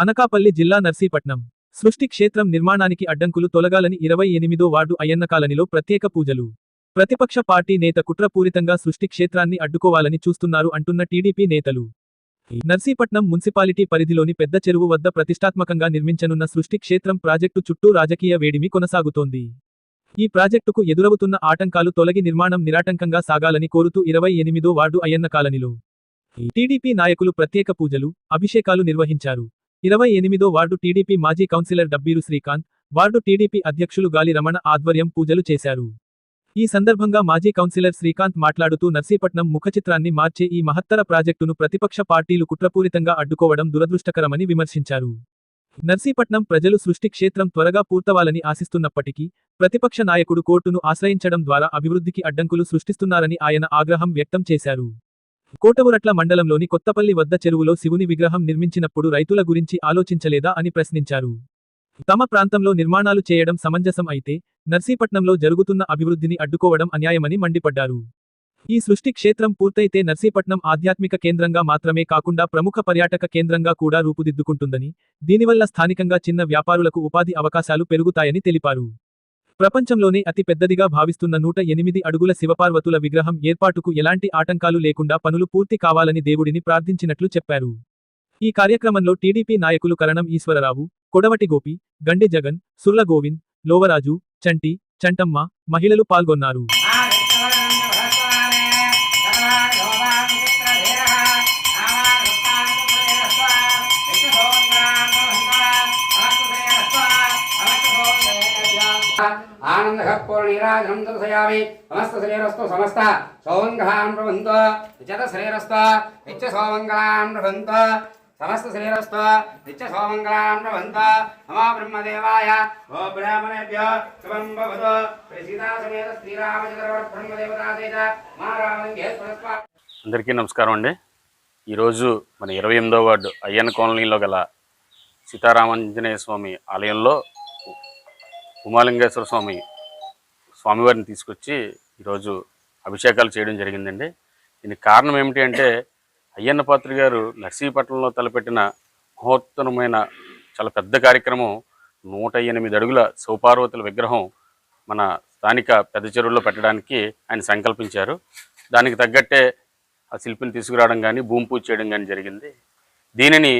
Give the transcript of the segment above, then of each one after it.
అనకాపల్లి జిల్లా నర్సీపట్నం సృష్టి క్షేత్రం నిర్మాణానికి అడ్డంకులు తొలగాలని 28వ వార్డు అయ్యన్న కాలనీలో ప్రత్యేక పూజలు. ప్రతిపక్ష పార్టీ నేత కుట్రపూరితంగా సృష్టి క్షేత్రాన్ని అడ్డుకోవాలని చూస్తున్నారు అంటున్న టీడీపీ నేతలు. నర్సీపట్నం మున్సిపాలిటీ పరిధిలోని పెద్ద చెరువు వద్ద ప్రతిష్టాత్మకంగా నిర్మించనున్న సృష్టి క్షేత్రం ప్రాజెక్టు చుట్టూ రాజకీయ వేడిమి కొనసాగుతోంది. ఈ ప్రాజెక్టుకు ఎదురవుతున్న ఆటంకాలు తొలగి నిర్మాణం నిరాటంకంగా సాగాలని కోరుతూ 28వ వార్డు అయ్యన్న కాలనీలో టీడీపీ నాయకులు ప్రత్యేక పూజలు, అభిషేకాలు నిర్వహించారు. 28వ వార్డు టీడీపీ మాజీ councillor Dabbiru Srikanth, ward TDP అధ్యక్షులు గాలి రమణ ఆధ్వర్యం పూజలు చేశారు. ఈ సందర్భంగా మాజీ కౌన్సిలర్ శ్రీకాంత్ మాట్లాడుతూ నర్సీపట్నం ముఖచిత్రాన్ని మార్చే ఈ మహత్తర ప్రాజెక్టును ప్రతిపక్ష పార్టీలు కుట్రపూరితంగా అడ్డుకోవడం దురదృష్టకరమని విమర్శించారు. నర్సీపట్నం ప్రజలు సృష్టి క్షేత్రం త్వరగా పూర్తవాలని ఆశిస్తున్నప్పటికీ ప్రతిపక్ష నాయకుడు కోర్టును ఆశ్రయించడం ద్వారా అభివృద్ధికి అడ్డంకులు సృష్టిస్తున్నారని ఆయన ఆగ్రహం వ్యక్తం చేశారు. కోటవురట్ల మండలంలోని కొత్తపల్లి వద్ద చెరువులో శివుని విగ్రహం నిర్మించినప్పుడు రైతుల గురించి ఆలోచించలేదా అని ప్రశ్నించారు. తమ ప్రాంతంలో నిర్మాణాలు చేయడం సమంజసం అయితే నర్సీపట్నంలో జరుగుతున్న అభివృద్ధిని అడ్డుకోవడం అన్యాయమని మండిపడ్డారు. ఈ సృష్టి క్షేత్రం పూర్తయితే నర్సీపట్నం ఆధ్యాత్మిక కేంద్రంగా మాత్రమే కాకుండా ప్రముఖ పర్యాటక కేంద్రంగా కూడా రూపుదిద్దుకుంటుందని, దీనివల్ల స్థానికంగా చిన్న వ్యాపారులకు ఉపాధి అవకాశాలు పెరుగుతాయని తెలిపారు. ప్రపంచంలోనే అతి పెద్దదిగా భావిస్తున్న 108 అడుగుల శివపార్వతుల విగ్రహం ఏర్పాటుకు ఎలాంటి ఆటంకాలు లేకుండా పనులు పూర్తి కావాలని దేవుడిని ప్రార్థించినట్లు చెప్పారు. ఈ కార్యక్రమంలో టీడీపీ నాయకులు కరణం ఈశ్వరరావు, కొడవటి గోపి, గండి జగన్, సుర్ల గోవింద్, లోవరాజు, చంటి, చంటమ్మ, మహిళలు పాల్గొన్నారు. ఆనందఃపూర్ణీరాజనం దర్శయామి. సమస్త శరీరస్థో సమస్త సౌమంగళాన్ ప్రబంధ నిత్య శరీరస్థ నిత్య సౌమంగళాన్ ప్రబంధ సమస్త శరీరస్థ నిత్య సౌమంగళాన్ ప్రబంధ. నమో బ్రహ్మదేవాయ. ఓ బ్రాహ్మణేభ్యో శుభం భవతు. సీతా సమేత శ్రీరామచంద్ర బ్రహ్మదేవతాదేవ మారామలింగేశ్వరస్వ. అందరికీ నమస్కారం అండి. ఈరోజు మన 28వ వార్డు అయ్యన్న కాలనీలో గల సీతారామాంజనేయ స్వామి ఆలయంలో ఉమాలింగేశ్వర స్వామివారిని తీసుకొచ్చి ఈరోజు అభిషేకాలు చేయడం జరిగిందండి. దీనికి కారణం ఏమిటి అంటే అయ్యన్న పాత్రి గారు నర్సీపట్నంలో తలపెట్టిన మహోత్తరమైన చాలా పెద్ద కార్యక్రమం 108 అడుగుల శివపార్వతుల విగ్రహం మన స్థానిక పెద్ద చెరువుల్లో పెట్టడానికి ఆయన సంకల్పించారు. దానికి తగ్గట్టే ఆ శిల్పిని తీసుకురావడం కానీ భూమి పూజ చేయడం కానీ జరిగింది. దీనిని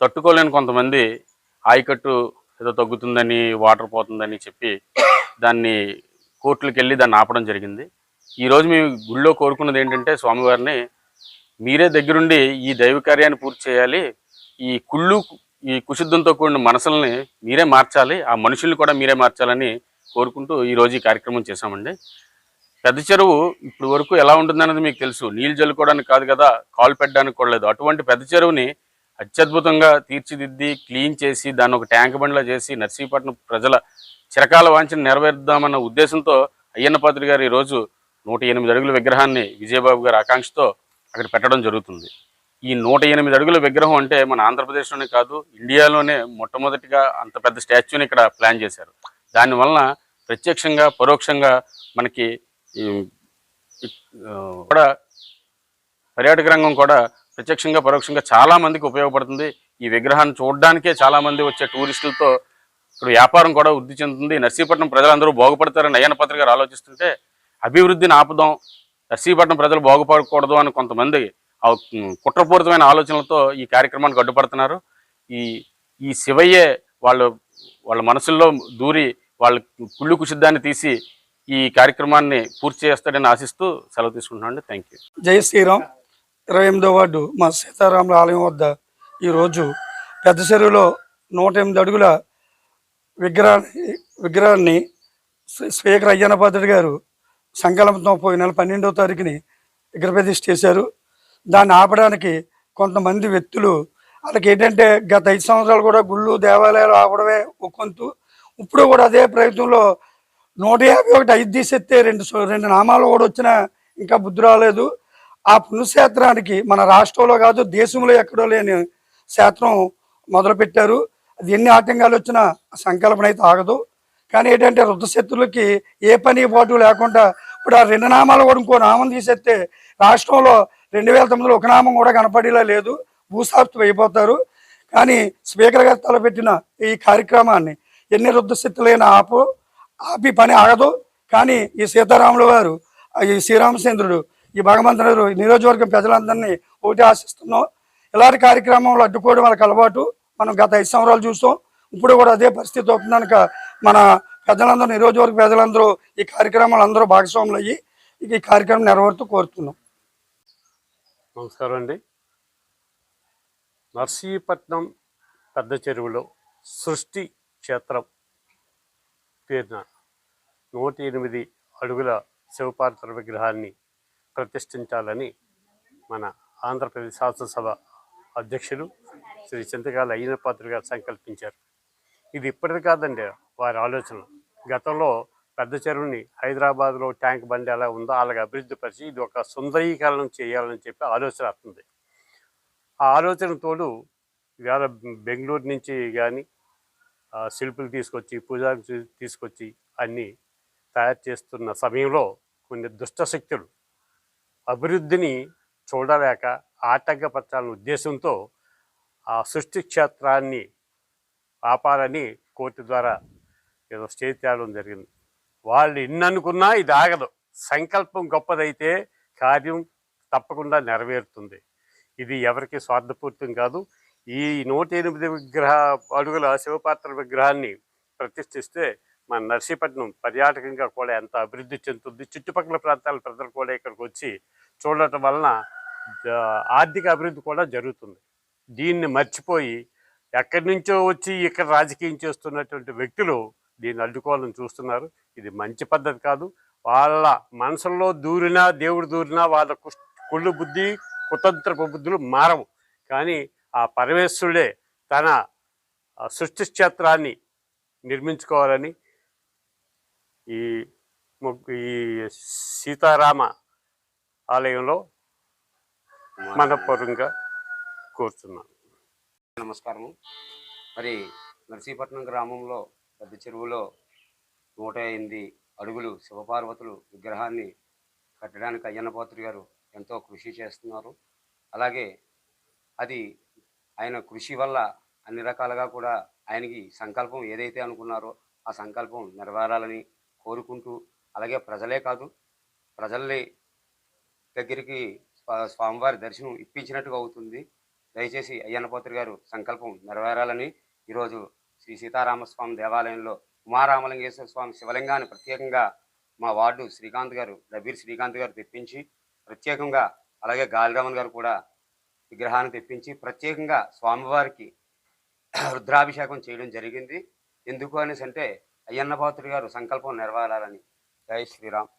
తట్టుకోలేని కొంతమంది ఆయకట్టు ఏదో తగ్గుతుందని, వాటర్ పోతుందని చెప్పి దాన్ని కోర్టులకు వెళ్ళి దాన్ని ఆపడం జరిగింది. ఈరోజు మేము గుళ్ళో కోరుకున్నది ఏంటంటే స్వామివారిని మీరే దగ్గరుండి ఈ దైవ కార్యాన్ని పూర్తి చేయాలి, ఈ కుశుద్ధంతో కూడిన మనసుల్ని మీరే మార్చాలి, ఆ మనుషుల్ని కూడా మీరే మార్చాలని కోరుకుంటూ ఈరోజు ఈ కార్యక్రమం చేశామండి. పెద్ద చెరువు ఇప్పుడు వరకు ఎలా ఉంటుందన్నది మీకు తెలుసు. నీళ్ళు జల్లుకోవడానికి కాదు కదా, కాలు పెట్టడానికి కూడా లేదు. అటువంటి పెద్ద చెరువుని అత్యద్భుతంగా తీర్చిదిద్ది క్లీన్ చేసి దాన్ని ఒక ట్యాంక్ బండ్లా చేసి నర్సీపట్నం ప్రజల చిరకాల వాంఛను నెరవేర్దామన్న ఉద్దేశంతో అయ్యన్న పాత్రి గారు ఈరోజు 108 అడుగుల విగ్రహాన్ని విజయబాబు గారి ఆకాంక్షతో అక్కడ పెట్టడం జరుగుతుంది. ఈ 108 అడుగుల విగ్రహం అంటే మన ఆంధ్రప్రదేశ్లోనే కాదు, ఇండియాలోనే మొట్టమొదటిగా అంత పెద్ద స్టాచ్యూని ఇక్కడ ప్లాన్ చేశారు. దానివలన ప్రత్యక్షంగా పరోక్షంగా మనకి కూడా పర్యాటక రంగం కూడా ప్రత్యక్షంగా పరోక్షంగా చాలా మందికి ఉపయోగపడుతుంది. ఈ విగ్రహాన్ని చూడడానికే చాలా మంది వచ్చే టూరిస్టులతో ఇప్పుడు వ్యాపారం కూడా వృద్ధి చెందుతుంది. నర్సీపట్నం ప్రజలందరూ బాగుపడతారని అయ్యన్న పాత్రి గారు ఆలోచిస్తుంటే అభివృద్ధిని ఆపుదాం, నర్సీపట్నం ప్రజలు బాగుపడకూడదు అని కొంతమంది కుట్రపూరితమైన ఆలోచనలతో ఈ కార్యక్రమానికి అడ్డుపడుతున్నారు. ఈ శివయ్యే వాళ్ళ మనసుల్లో దూరి వాళ్ళ కుళ్ళు కుషిద్దాన్ని తీసి ఈ కార్యక్రమాన్ని పూర్తి చేస్తాడని ఆశిస్తూ సెలవు తీసుకుంటున్నాను. Thank you. జై శ్రీరామ్. 28వ వార్డు మా సీతారాముల ఆలయం వద్ద ఈరోజు పెద్ద చెరువులో 108 అడుగుల విగ్రహాన్ని స్పీకర్ అయ్యన్న పాత్రి గారు సంకల్పంతో పోయిన నెల 12వ తారీఖుని విగ్రహ ప్రతిష్ఠ చేశారు. దాన్ని ఆపడానికి కొంతమంది వ్యక్తులు వాళ్ళకి ఏంటంటే గత 5 సంవత్సరాలు కూడా గుళ్ళు దేవాలయాలు ఆపడమే ఒక్కొంతు. ఇప్పుడు కూడా అదే ప్రయత్నంలో 151 ఐదు తీసేస్తే రెండు నామాలు కూడా వచ్చినా ఇంకా బుద్ధి రాలేదు. ఆ పుణ్యక్షేత్రానికి మన రాష్ట్రంలో కాదు దేశంలో ఎక్కడో లేని క్షేత్రం మొదలుపెట్టారు. అది ఎన్ని ఆటంకాలు వచ్చినా సంకల్పన అయితే ఆగదు. కానీ ఏంటంటే రుద్రశత్రులకి ఏ పని పాటు లేకుండా ఇప్పుడు ఆ 2 నామాలు కూడా ఇంకో నామం తీసేస్తే రాష్ట్రంలో 2009లో ఒక నామం కూడా కనపడేలా లేదు, భూస్థాపితం అయిపోతారు. కానీ స్పీకర్ గారు తలపెట్టిన ఈ కార్యక్రమాన్ని ఎన్ని రుద్ధశక్తులైన ఆపి పని ఆగదు. కానీ ఈ సీతారాములు వారు, ఈ శ్రీరామచంద్రుడు, ఈ భగవంతుడు నియోజకవర్గం ప్రజలందరినీ ఒకటి ఆశిస్తున్నాం. ఇలాంటి కార్యక్రమంలో అడ్డుకోవడం వాళ్ళకి అలవాటు. మనం గత 5 సంవత్సరాలు చూస్తాం. ఇప్పుడు కూడా అదే పరిస్థితి అవుతుంది కనుక మన ప్రజలందరూ, నియోజకవర్గ ప్రజలందరూ ఈ కార్యక్రమాలు అందరూ భాగస్వాములు అయ్యి ఈ కార్యక్రమం నెరవేరుతూ కోరుతున్నాం. నమస్కారం అండి. నర్సీపట్నం పెద్ద చెరువులో సృష్టి క్షేత్రం పేరున 108 అడుగుల శివపార్వతుల విగ్రహాన్ని ప్రతిష్ఠించాలని మన ఆంధ్రప్రదేశ్ శాసనసభ అధ్యక్షులు శ్రీ చింతకాయల అయ్యన్న పాత్రుడు గారు సంకల్పించారు. ఇది ఇప్పటిది కాదండి వారి ఆలోచన. గతంలో పెద్ద చెరువుని హైదరాబాద్లో ట్యాంక్ బండి ఎలా ఉందో అలాగే అభివృద్ధి పరిచి ఇది ఒక సుందరీకరణం చేయాలని చెప్పి ఆలోచన వస్తుంది. ఆ ఆలోచన తోడు ఇవాళ బెంగళూరు నుంచి కానీ శిల్పులు తీసుకొచ్చి, పూజారి తీసుకొచ్చి అన్నీ తయారు చేస్తున్న సమయంలో కొన్ని దుష్టశక్తులు అభివృద్ధిని చూడలేక ఆటంకపరచాలనే ఉద్దేశంతో ఆ సృష్టి క్షేత్రాన్ని ఆపాలని కోర్టు ద్వారా ఏదో స్టే తేవడం జరిగింది. వాళ్ళు ఎన్ననుకున్నా ఇది ఆగదు. సంకల్పం గొప్పదైతే కార్యం తప్పకుండా నెరవేరుతుంది. ఇది ఎవరికి స్వార్థపూర్తం కాదు. ఈ 108 అడుగుల శివపాత్ర విగ్రహాన్ని ప్రతిష్ఠిస్తే మన నర్సీపట్నం పర్యాటకంగా కూడా ఎంత అభివృద్ధి చెందుతుంది. చుట్టుపక్కల ప్రాంతాల ప్రజలు కూడా ఇక్కడికి వచ్చి చూడటం వలన ఆర్థిక అభివృద్ధి కూడా జరుగుతుంది. దీన్ని మర్చిపోయి ఎక్కడి నుంచో వచ్చి ఇక్కడ రాజకీయం చేస్తున్నటువంటి వ్యక్తులు దీన్ని అడ్డుకోవాలని చూస్తున్నారు. ఇది మంచి పద్ధతి కాదు. వాళ్ళ మనసుల్లో దూరినా, దేవుడు దూరినా వాళ్ళ కుళ్ళు బుద్ధి, కుతంత్రపు బుద్ధులు మారవు. కానీ ఆ పరమేశ్వరుడే తన సృష్టి క్షేత్రాన్ని నిర్మించుకోవాలని ఈ సీతారామ ఆలయంలో మనపూర్వంగా కోరుతున్నాను. నమస్కారము. మరి నర్సీపట్నం గ్రామంలో పెద్ద చెరువులో 108 అడుగులు శివపార్వతులు విగ్రహాన్ని కట్టడానికి అయ్యన్న పాత్రుడు గారు ఎంతో కృషి చేస్తున్నారు. అలాగే అది ఆయన కృషి వల్ల అన్ని రకాలుగా కూడా ఆయనకి సంకల్పం ఏదైతే అనుకున్నారో ఆ సంకల్పం నెరవేరాలని కోరుకుంటూ, అలాగే ప్రజలే కాదు ప్రజల్ని దగ్గరికి స్వామివారి దర్శనం ఇప్పించినట్టుగా అవుతుంది. దయచేసి అయ్యన్న పాత్రుడు గారు సంకల్పం నెరవేరాలని ఈరోజు శ్రీ సీతారామస్వామి దేవాలయంలో ఉమారామలింగేశ్వర స్వామి శివలింగాన్ని ప్రత్యేకంగా మా వార్డు దబీర్ శ్రీకాంత్ గారు తెప్పించి ప్రత్యేకంగా, అలాగే గాలిరామన్ గారు కూడా విగ్రహాన్ని తెప్పించి ప్రత్యేకంగా స్వామివారికి రుద్రాభిషేకం చేయడం జరిగింది. ఎందుకు అనేసి అంటే అయ్యన్న పాత్రుడు గారు సంకల్పం నెరవేరాలని. జై శ్రీరామ్.